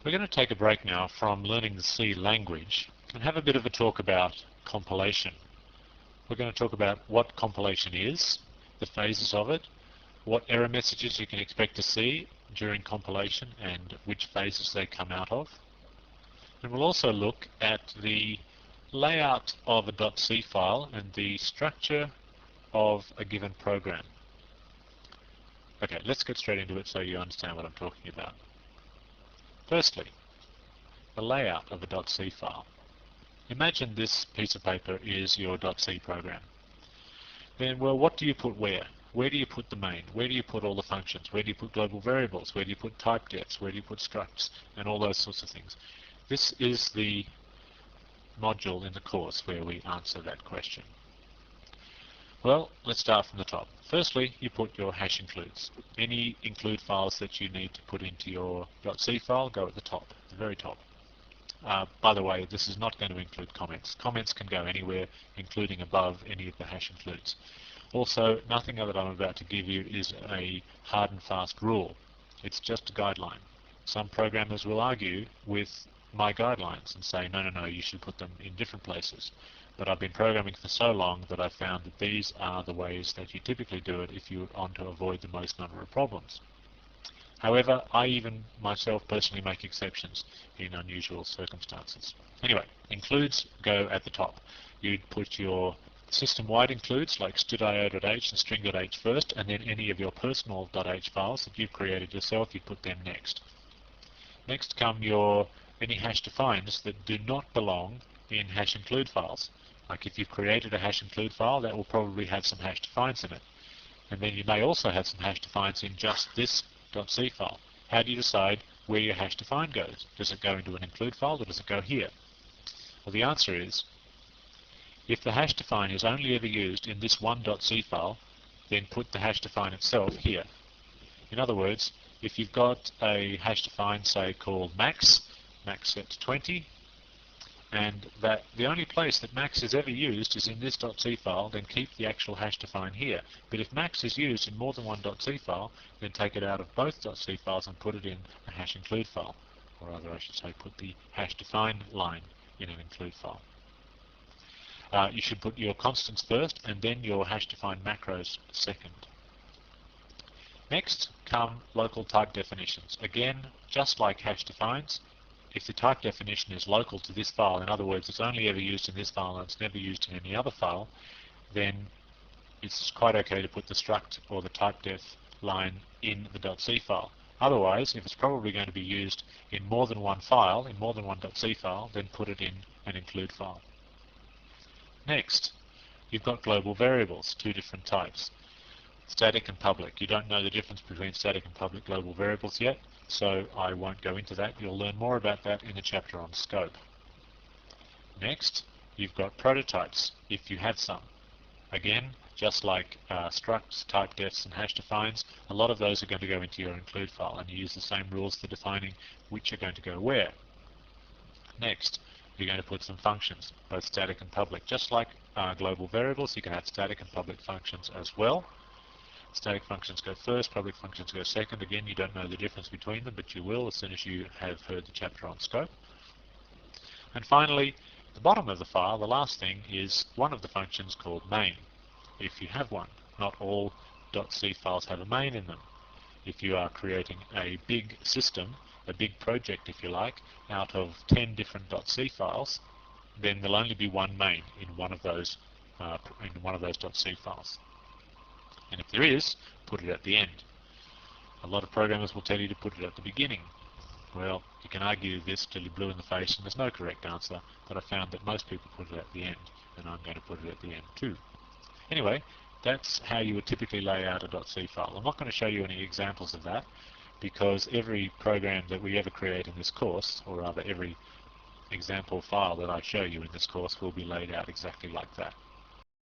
We're going to take a break now from learning the C language and have a bit of a talk about compilation. We're going to talk about what compilation is, the phases of it, what error messages you can expect to see during compilation and which phases they come out of. And we'll also look at the layout of a .c file and the structure of a given program. Okay, let's get straight into it so you understand what I'm talking about. Firstly, the layout of a .c file. Imagine this piece of paper is your .c program. Then, well, what do you put where? Where do you put the main? Where do you put all the functions? Where do you put global variables? Where do you put type defs? Where do you put structs? And all those sorts of things. This is the module in the course where we answer that question. Well, let's start from the top. Firstly, you put your hash includes. Any include files that you need to put into your .c file go at the top, the very top. By the way, this is not going to include comments. Comments can go anywhere, including above any of the hash includes. Also, nothing that I'm about to give you is a hard and fast rule. It's just a guideline. Some programmers will argue with my guidelines and say, no, you should put them in different places. But I've been programming for so long that I've found that these are the ways that you typically do it if you want to avoid the most number of problems. However, I even myself personally make exceptions in unusual circumstances. Anyway, includes go at the top. You'd put your system-wide includes like stdio.h and string.h first, and then any of your personal.h files that you've created yourself, you put them next. Next come your any hash defines that do not belong in hash include files. Like if you've created a hash include file, that will probably have some hash defines in it. And then you may also have some hash defines in just this .c file. How do you decide where your hash define goes? Does it go into an include file or does it go here? Well, the answer is, if the hash define is only ever used in this one .c file, then put the hash define itself here. In other words, if you've got a hash define, say, called max set to 20, and that the only place that max is ever used is in this .c file, then keep the actual hash define here. But if max is used in more than one .c file, then take it out of both .c files and put it in a hash include file. Or rather, I should say, put the hash define line in an include file. You should put your constants first and then your hash define macros second. Next come local type definitions. Again, just like hash defines, if the type definition is local to this file, in other words, it's only ever used in this file and it's never used in any other file, then it's quite okay to put the struct or the type def line in the .c file. Otherwise, if it's probably going to be used in more than one file, in more than one .c file, then put it in an include file. Next, you've got global variables, two different types. Static and public. You don't know the difference between static and public global variables yet, so I won't go into that. You'll learn more about that in the chapter on scope. Next, you've got prototypes, if you have some. Again, just like structs, type defs, and hash defines, a lot of those are going to go into your include file, and you use the same rules for defining which are going to go where. Next, you're going to put some functions, both static and public. Just like global variables, you can have static and public functions as well. Static functions go first, public functions go second. Again, you don't know the difference between them, but you will as soon as you have heard the chapter on scope. And finally, the bottom of the file, the last thing, is one of the functions called main, if you have one. Not all .c files have a main in them. If you are creating a big system, a big project if you like, out of 10 different .c files, then there'll only be one main in one of those .c files. And if there is, put it at the end. A lot of programmers will tell you to put it at the beginning. Well, you can argue this till you're blue in the face and there's no correct answer, but I found that most people put it at the end, and I'm going to put it at the end too. Anyway, that's how you would typically lay out a .c file. I'm not going to show you any examples of that, because every program that we ever create in this course, or rather every example file that I show you in this course, will be laid out exactly like that.